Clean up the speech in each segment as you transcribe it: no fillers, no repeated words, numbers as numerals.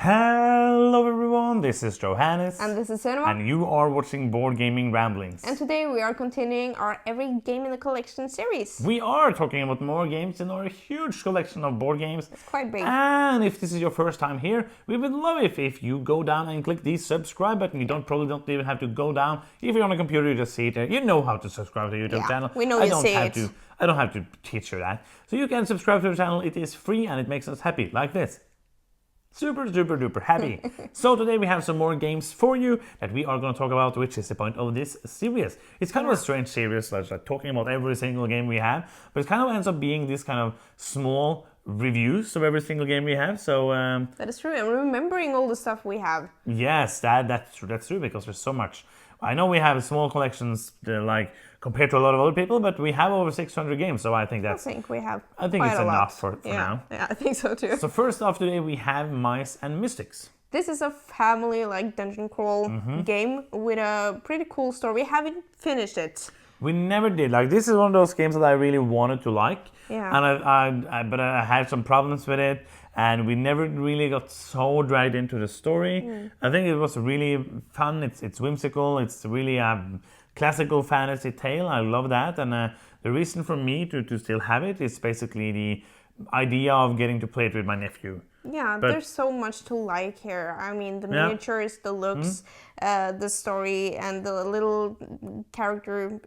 Hello everyone, this is Johannes. And this is Cinema. And you are watching Board Gaming Ramblings. And today we are continuing our Every Game in the Collection series. We are talking about more games in our huge collection of board games. It's quite big. And if this is your first time here, we would love it if you go down and click the subscribe button. You probably don't even have to go down. If you're on a computer, you just see it there. You know how to subscribe to the YouTube channel. We know you see it. I don't have to teach you that. So you can subscribe to the channel. It is free and it makes us happy, like this. Super duper happy. So today we have some more games for you that we are going to talk about, which is the point of this series. It's kind of a strange series, like talking about every single game we have, but it kind of ends up being this kind of small reviews of every single game we have. So that is true. I'm remembering all the stuff we have. Yes, that's true because there's so much. I know we have small collections like compared to a lot of other people, but we have over 600 games, so I think we have. I think it's enough for now. Yeah, I think so too. So first off today we have Mice and Mystics. This is a family dungeon crawl game with a pretty cool story. We haven't finished it. We never did. This is one of those games that I really wanted to like. Yeah. And but I had some problems with it, and we never really got so dragged into the story. I think it was really fun. It's whimsical. It's really a classical fantasy tale. I love that, and the reason for me to still have it is basically the idea of getting to play it with my nephew. Yeah, there's so much to like here. I mean, the miniatures, the looks, the story, and the little character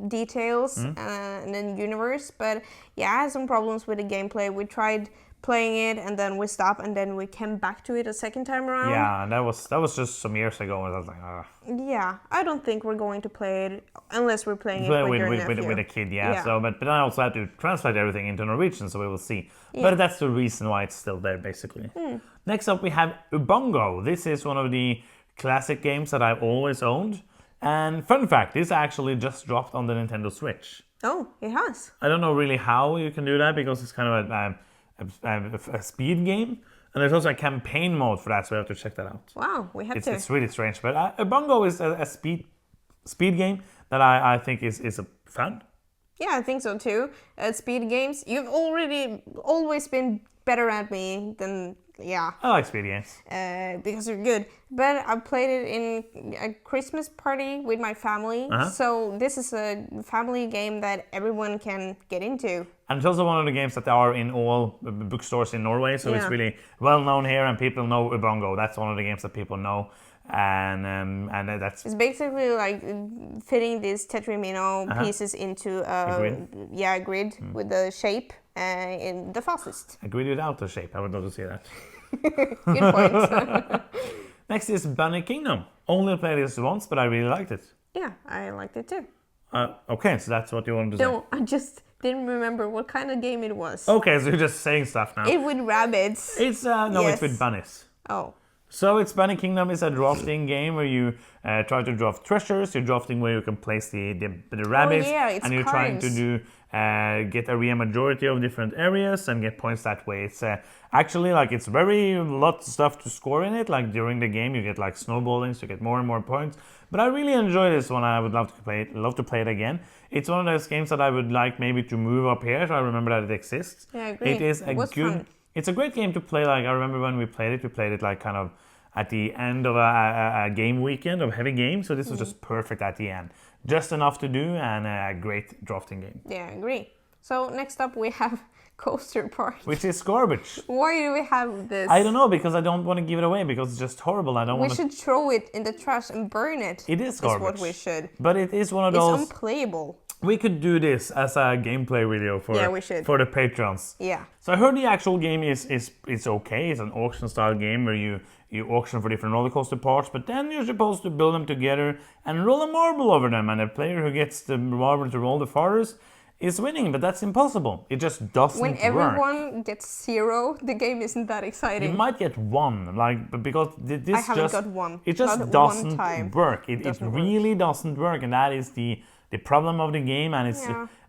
details, and then universe. But yeah, I had some problems with the gameplay. We tried playing it, and then we stopped, and then we came back to it a second time around. Yeah, and that was just some years ago, and I was like, Yeah, I don't think we're going to play it unless we're playing it with your nephew. With a kid, yeah. So, but I also had to translate everything into Norwegian, so we will see. Yeah. But that's the reason why it's still there, basically. Next up, we have Bongo. This is one of the classic games that I've always owned. And fun fact, this actually just dropped on the Nintendo Switch. Oh, it has. I don't know really how you can do that because it's kind of a speed game, and there's also a campaign mode for that, so we have to check that out. Wow, we have to. It's really strange, but Bongo is a speed game that I think is fun. Yeah, I think so too. Speed games, you've always been better at me than. Yeah. I like speed games. Because they're good. But I played it in a Christmas party with my family. So this is a family game that everyone can get into. And it's also one of the games that are in all bookstores in Norway. So it's really well known here, and people know Bongo. That's one of the games that people know. And that's... It's basically like fitting these Tetris pieces into a grid with the shape in the fastest. A grid without the shape. I would love to see that. Good point. Next is Bunny Kingdom. Only played this once, but I really liked it. Yeah, I liked it too. Okay, so that's what you wanted to say. No, I just didn't remember what kind of game it was. Okay, so you're just saying stuff now. It with rabbits. It's it's with bunnies. Oh. So it's Bunny Kingdom is a drafting game where you try to draft treasures. You're drafting where you can place the rabbits, it's and you're trying to do get a real majority of different areas and get points that way. It's actually it's very lots of stuff to score in it. Like during the game, you get snowballing, so you get more and more points. But I really enjoy this one. I would love to play it again. It's one of those games that I would like maybe to move up here, so I remember that it exists. Yeah, I agree. It is fun. It's a great game to play. I remember when we played it kind of at the end of a game weekend of heavy games. So this was just perfect at the end. Just enough to do and a great drafting game. Yeah, I agree. So next up we have Coaster Park. Which is garbage. Why do we have this? I don't know, because I don't want to give it away because it's just horrible. We should throw it in the trash and burn it. It is garbage. That's what we should. But it is one of those... It's unplayable. We could do this as a gameplay video for the patrons. Yeah. So I heard the actual game is okay. It's an auction style game where you auction for different roller coaster parts, but then you're supposed to build them together and roll a marble over them, and the player who gets the marble to roll the farthest is winning, but that's impossible. It just doesn't work. When everyone gets 0, the game isn't that exciting. You might get 1, because this I haven't got 1. It just doesn't work. It really doesn't work, and that is the problem of the game, and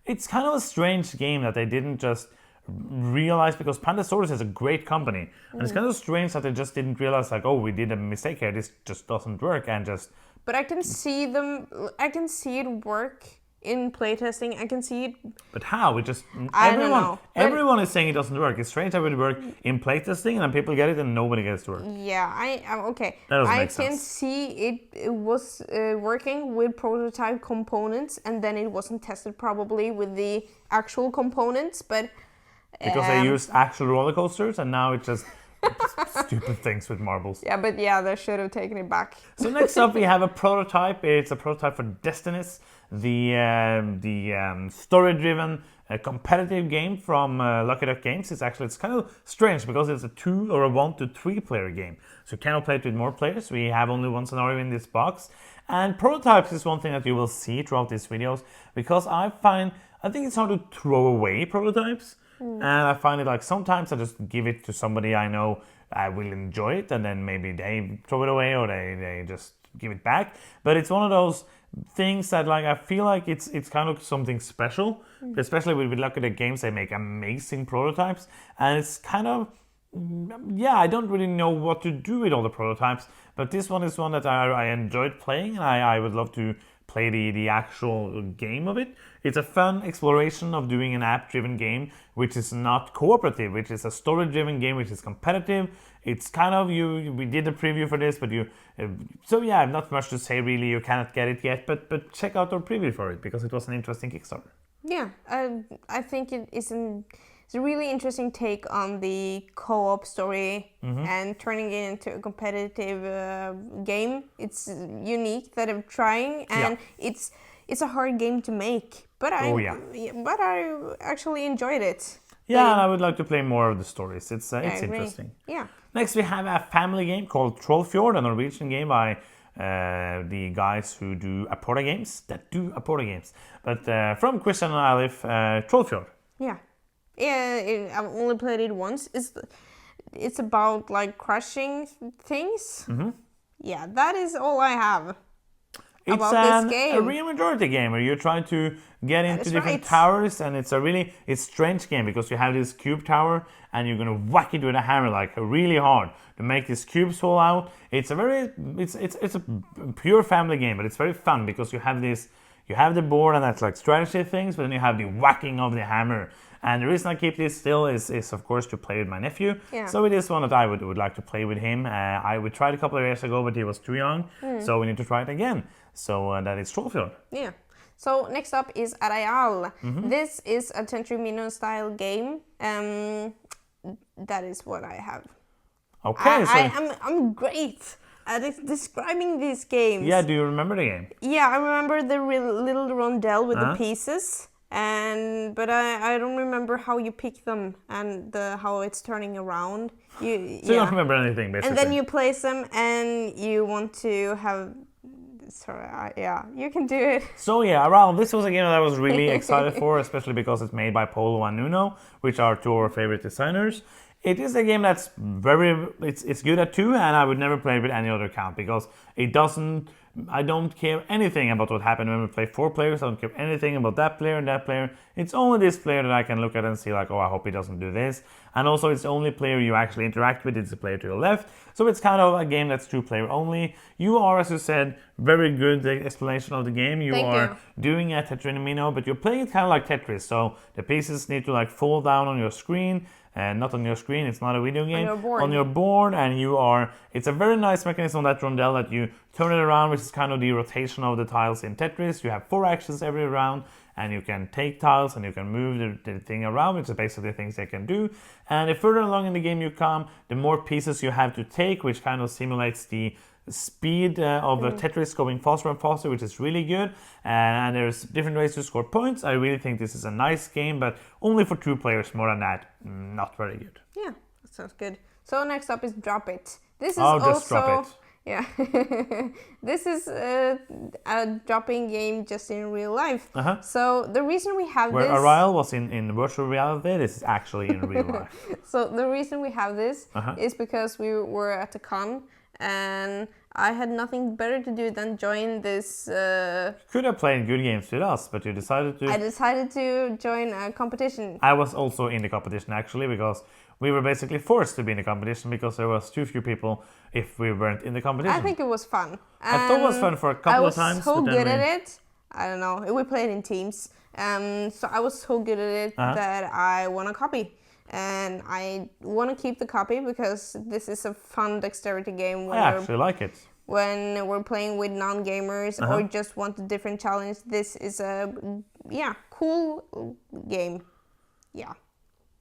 it's kind of a strange game that they didn't just realize, because Pandasaurus is a great company, and it's kind of strange that they just didn't realize we did a mistake here, this just doesn't work, and just... But I can see it work in playtesting. I can see it. But how? It just I don't know, but- everyone is saying it doesn't work. It's strange how it would work in playtesting, and then people get it, and nobody gets to work. Yeah, okay. That doesn't I make can sense. see it was working with prototype components, and then it wasn't tested probably with the actual components, but Because they used actual roller coasters, and now it's just stupid things with marbles. yeah, but yeah, they should have taken it back. So next up, we have a prototype. It's a prototype for Destinies, the story-driven competitive game from Lucky Duck Games. It's kind of strange because it's a 2 or a 1 to 3 player game. So you cannot play it with more players. We have only one scenario in this box. And prototypes is one thing that you will see throughout these videos, because I think it's hard to throw away prototypes. And I find it like sometimes I just give it to somebody I know I will enjoy it, and then maybe they throw it away or they just give it back. But it's one of those things that like I feel like it's kind of something special, especially with Lucky Duck Games. They make amazing prototypes, and it's kind of I don't really know what to do with all the prototypes, but this one is one that I enjoyed playing, and I would love to play the actual game of it. It's a fun exploration of doing an app-driven game, which is not cooperative, which is a story-driven game, which is competitive. It's kind of we did a preview for this, but so yeah, not much to say really. You cannot get it yet, but check out our preview for it because it was an interesting Kickstarter. Yeah, I think it's a really interesting take on the co-op story and turning it into a competitive game. It's unique that I'm trying, and it's a hard game to make. But I actually enjoyed it. Yeah, and I would like to play more of the stories. It's interesting. Yeah. Next, we have a family game called Trollfjord, a Norwegian game by the guys who do Aporta games. But from Christian and Alif, Trollfjord. Yeah. Yeah, I've only played it once. It's about like crushing things. Yeah, that is all I have about this game. A real majority game where you're trying to get into different towers, and it's a strange game because you have this cube tower and you're gonna whack it with a hammer like really hard to make these cubes fall out. It's a pure family game, but it's very fun because you have the board and that's like strategy things, but then you have the whacking of the hammer. And the reason I keep this still is of course to play with my nephew. Yeah. So it is one that I would like to play with him. We tried a couple of years ago, but he was too young, so we need to try it again. So that is Trollfjord. Yeah. So next up is Arrayal. This is a Tenchu Mino style game. That is what I have. Okay, I'm great at describing these games. Yeah, do you remember the game? Yeah, I remember the little rondelle with the pieces, but I don't remember how you pick them and how it's turning around. You don't remember anything, basically. And then you place them, and you want to have. Sorry, you can do it. So yeah, Arrayal, this was a game that I was really excited for, especially because it's made by Polo and Nuno, which are two of our favorite designers. It is a game that's it's good at 2, and I would never play it with any other account because I don't care anything about what happened when we play 4 players. I don't care anything about that player and that player. It's only this player that I can look at and see like, oh, I hope he doesn't do this. And also it's the only player you actually interact with. It's the player to your left. So it's kind of a game that's 2-player only. You are, as you said, very good the explanation of the game. You are doing a Tetris, but you're playing it kind of like Tetris. So the pieces need to like fall down on your screen. And not on your screen, it's not a video game. On your board, and it's a very nice mechanism on that rondelle that you turn it around, which is kind of the rotation of the tiles in Tetris. You have 4 actions every round, and you can take tiles and you can move the thing around, which is basically things they can do. And the further along in the game you come, the more pieces you have to take, which kind of simulates the speed of the Tetris going faster and faster, which is really good. And there's different ways to score points. I really think this is a nice game, but only for 2 players. More than that, not very good. Yeah, that sounds good. So next up is Drop It. This is just Drop It. Yeah, this is a dropping game just in real life. So the reason we have Where Arrayal was in virtual reality, this is actually in real life. So the reason we have this is because we were at a con, and I had nothing better to do than join this. Could have played good games with us, but you decided to. I decided to join a competition. I was also in the competition actually because we were basically forced to be in the competition because there was too few people if we weren't in the competition. I think it was fun. I thought it was fun for a couple of times. I was so good at it. I don't know. We played in teams. So I was so good at it that I won a copy. And I want to keep the copy because this is a fun dexterity game. I actually like it. When we're playing with non-gamers or just want a different challenge, this is a cool game. Yeah.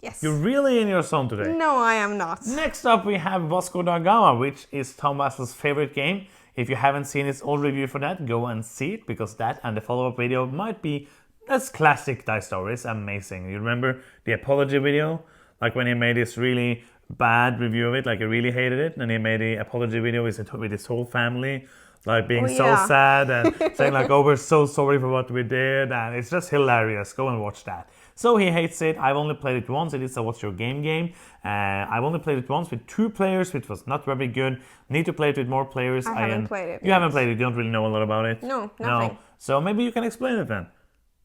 Yes. You're really in your zone today. No, I am not. Next up we have Vasco da Gama, which is Thomas's favorite game. If you haven't seen his old review for that, go and see it, because that and the follow-up video might be as classic Dice Story. It's amazing. You remember the apology video? Like when he made this really bad review of it, like he really hated it, and he made the apology video with his whole family, like being so sad and saying like, oh, we're so sorry for what we did, and it's just hilarious. Go and watch that. So he hates it. I've only played it once. It is a What's Your Game game. I've only played it once with 2 players, which was not very good. Need to play it with more players. I haven't played it. You haven't played it. You don't really know a lot about it. No, nothing. No. So maybe you can explain it then.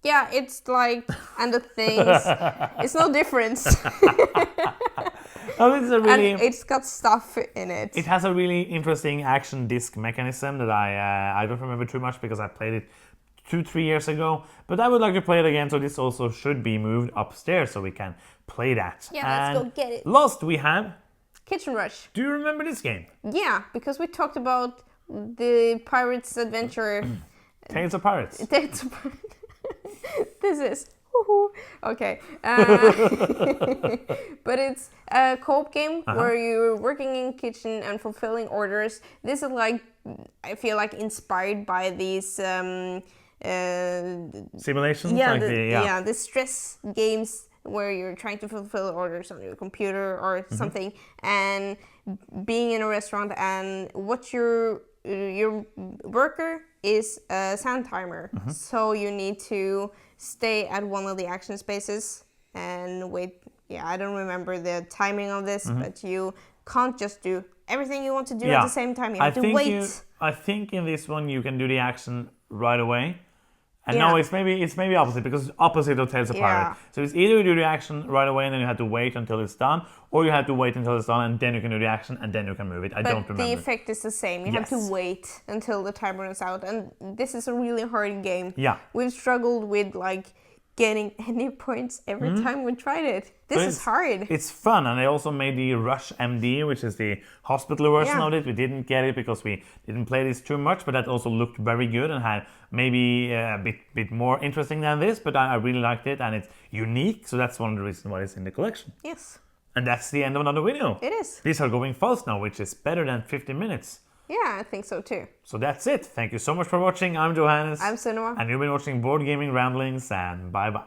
Yeah, it's like, and the things, it's no difference. Oh, it's a really, and it's got stuff in it. It has a really interesting action disc mechanism that I don't remember too much because I played it 2-3 years ago. But I would like to play it again, so this also should be moved upstairs so we can play that. Yeah, let's go get it. Last we have Kitchen Rush. Do you remember this game? Yeah, because we talked about the Pirates Adventure. Tales of Pirates. Tales of Pirates. This is okay, but it's a co-op game where you're working in kitchen and fulfilling orders. This is like, I feel like, inspired by these simulations. The stress games where you're trying to fulfill orders on your computer or something, and being in a restaurant, and what your worker is a sound timer. So you need to stay at one of the action spaces and wait. Yeah, I don't remember the timing of this, but you can't just do everything you want to do at the same time. You have to wait. I think in this one you can do the action right away. And no, it's maybe opposite, because it's opposite of Tales of Pirate. So it's either you do the action right away and then you have to wait until it's done, or you have to wait until it's done and then you can do the action and then you can move it. I don't remember. But the effect is the same. You have to wait until the timer runs out, and this is a really hard game. Yeah. We've struggled with like getting any points every time we tried it. This is hard. It's fun, and they also made the Rush MD, which is the hospital version of it. We didn't get it because we didn't play this too much, but that also looked very good and had maybe a bit more interesting than this, but I really liked it, and it's unique, so that's one of the reasons why it's in the collection. Yes. And that's the end of another video. It is. These are going fast now, which is better than 50 minutes. Yeah, I think so too. So that's it. Thank you so much for watching. I'm Johannes. I'm Sunniva. And you've been watching Board Gaming Ramblings, and bye-bye.